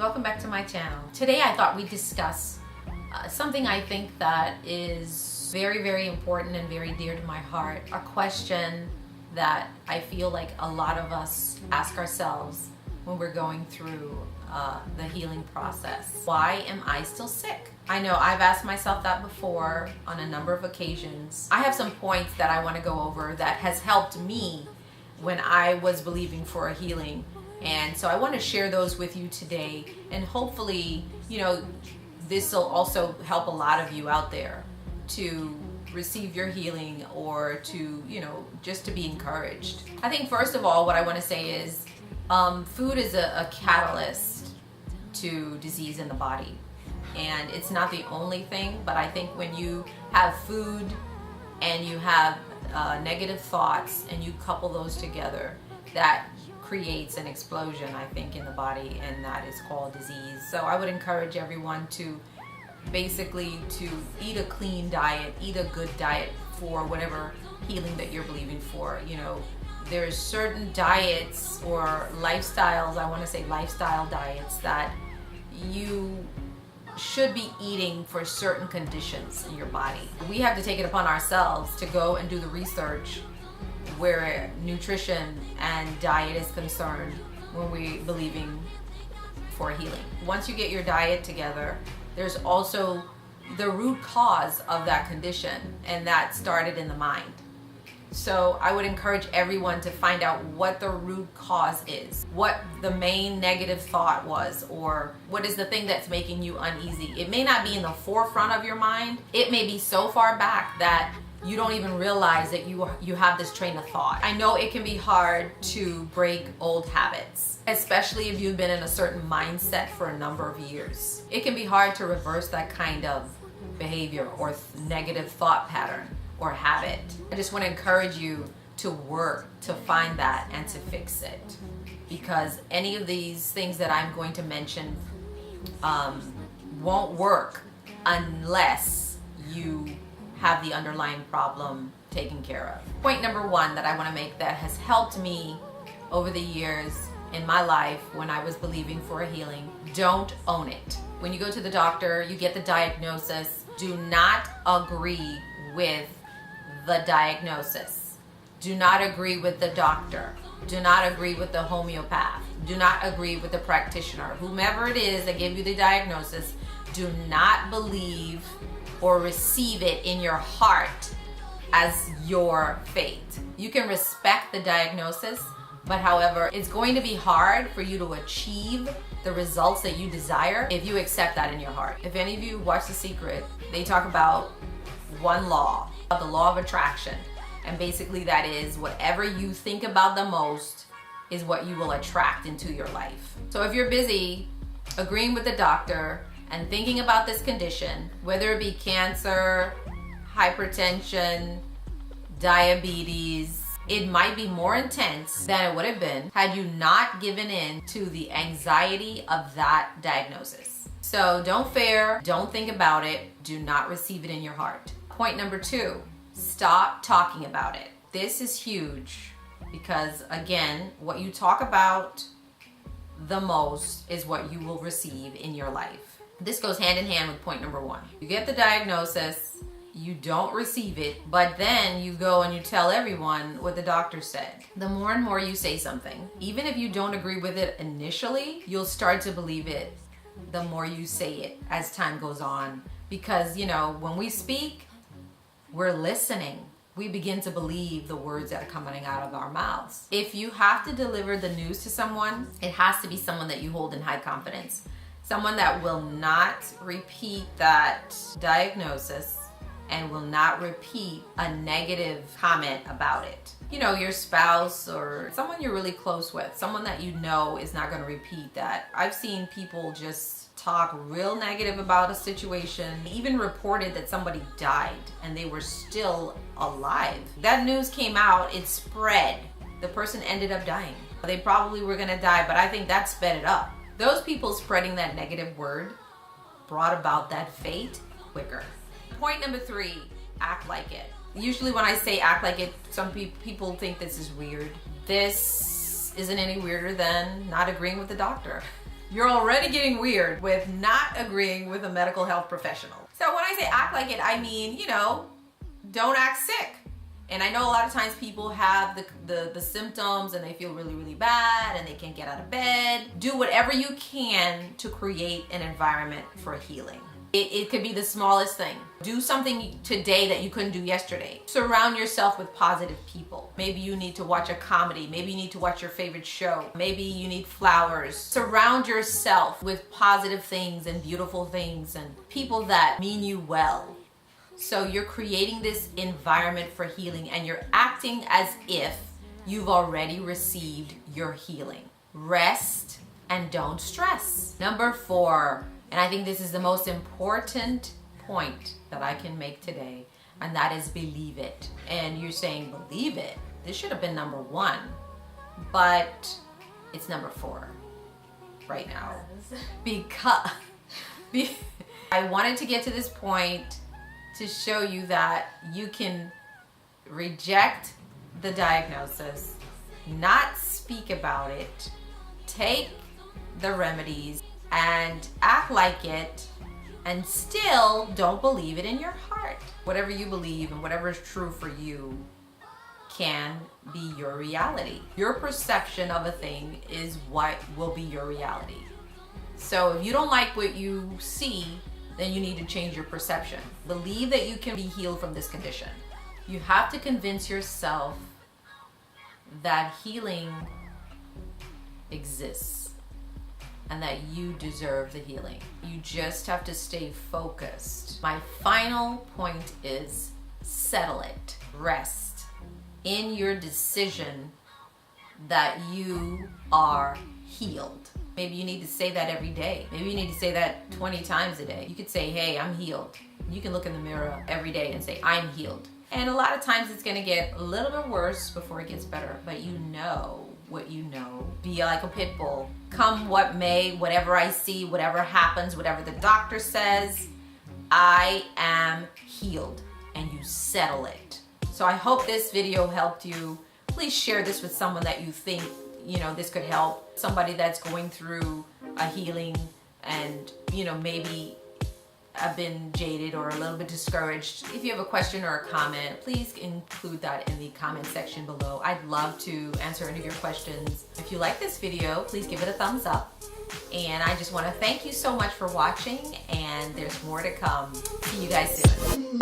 welcome back to my channel. Today I thought we'd discuss something I think that is very, very important and very dear to my heart. A question that I feel like a lot of us ask ourselves when we're going through the healing process. Why am I still sick? I know I've asked myself that before on a number of occasions. I have some points that I want to go over that has helped me when I was believing for a healing. And so I want to share those with you today, and hopefully, this will also help a lot of you out there to receive your healing or to, just to be encouraged. I think first of all, what I want to say is food is a catalyst to disease in the body. And it's not the only thing, but I think when you have food and you have negative thoughts and you couple those together, that creates an explosion, I think, in the body, and that is called disease. So I would encourage everyone to basically to eat a clean diet, eat a good diet for whatever healing that you're believing for. There's certain diets or lifestyles, I want to say lifestyle diets, that you should be eating for certain conditions in your body. We have to take it upon ourselves to go and do the research where nutrition and diet is concerned when we're believing for healing. Once you get your diet together, there's also the root cause of that condition, and that started in the mind. So I would encourage everyone to find out what the root cause is, what the main negative thought was, or what is the thing that's making you uneasy. It may not be in the forefront of your mind. It may be so far back that you don't even realize that you have this train of thought. I know it can be hard to break old habits, especially if you've been in a certain mindset for a number of years. It can be hard to reverse that kind of behavior or negative thought pattern or habit. I just want to encourage you to work to find that and to fix it, because any of these things that I'm going to mention won't work unless you have the underlying problem taken care of. Point number one that I want to make that has helped me over the years in my life when I was believing for a healing: don't own it. When you go to the doctor, you get the diagnosis. Do not agree with the diagnosis. Do not agree with the doctor. Do not agree with the homeopath. Do not agree with the practitioner. Whomever it is that gave you the diagnosis, do not believe or receive it in your heart as your fate. You can respect the diagnosis, but however, it's going to be hard for you to achieve the results that you desire if you accept that in your heart. If any of you watch The Secret, they talk about one law, the law of attraction. And basically that is whatever you think about the most is what you will attract into your life. So if you're busy agreeing with the doctor and thinking about this condition, whether it be cancer, hypertension, diabetes, it might be more intense than it would have been had you not given in to the anxiety of that diagnosis. So don't fear, don't think about it, do not receive it in your heart. Point number two, stop talking about it. This is huge because, again, what you talk about the most is what you will receive in your life. This goes hand in hand with point number one. You get the diagnosis, you don't receive it, but then you go and you tell everyone what the doctor said. The more and more you say something, even if you don't agree with it initially, you'll start to believe it the more you say it as time goes on. Because, when we speak, we're listening. We begin to believe the words that are coming out of our mouths. If you have to deliver the news to someone, it has to be someone that you hold in high confidence. Someone that will not repeat that diagnosis and will not repeat a negative comment about it. Your spouse or someone you're really close with, someone that is not going to repeat that. I've seen people just talk real negative about a situation, even reported that somebody died and they were still alive. That news came out, it spread. The person ended up dying. They probably were going to die, but I think that sped it up. Those people spreading that negative word brought about that fate quicker. Point number three, act like it. Usually when I say act like it, some people think this is weird. This isn't any weirder than not agreeing with the doctor. You're already getting weird with not agreeing with a medical health professional. So when I say act like it, I mean, you know, don't act sick. And I know a lot of times people have the symptoms and they feel really, really bad and they can't get out of bed. Do whatever you can to create an environment for healing. It could be the smallest thing. Do something today that you couldn't do yesterday. Surround yourself with positive people. Maybe you need to watch a comedy. Maybe you need to watch your favorite show. Maybe you need flowers. Surround yourself with positive things and beautiful things and people that mean you well. So you're creating this environment for healing and you're acting as if you've already received your healing. Rest and don't stress. Number 4, and I think this is the most important point that I can make today, and that is believe it. And you're saying believe it. This should have been number 1, but it's number 4 right now. Because I wanted to get to this point to show you that you can reject the diagnosis, not speak about it, take the remedies and act like it, and still don't believe it in your heart. Whatever you believe and whatever is true for you can be your reality. Your perception of a thing is what will be your reality. So if you don't like what you see, then you need to change your perception. Believe that you can be healed from this condition. You have to convince yourself that healing exists and that you deserve the healing. You just have to stay focused. My final point is settle it. Rest in your decision that you are healed. Maybe you need to say that every day. Maybe you need to say that 20 times a day. You could say, hey, I'm healed. You can look in the mirror every day and say, I'm healed. And a lot of times it's gonna get a little bit worse before it gets better, but you know what you know. Be like a pit bull. Come what may, whatever I see, whatever happens, whatever the doctor says, I am healed, and you settle it. So I hope this video helped you. Please share this with someone that you think, you know, this could help. Somebody that's going through a healing and, you know, maybe I've been jaded or a little bit discouraged. If you have a question or a comment, please include that in the comment section below. I'd love to answer any of your questions. If you like this video, please give it a thumbs up. And I just want to thank you so much for watching, and there's more to come. See you guys soon.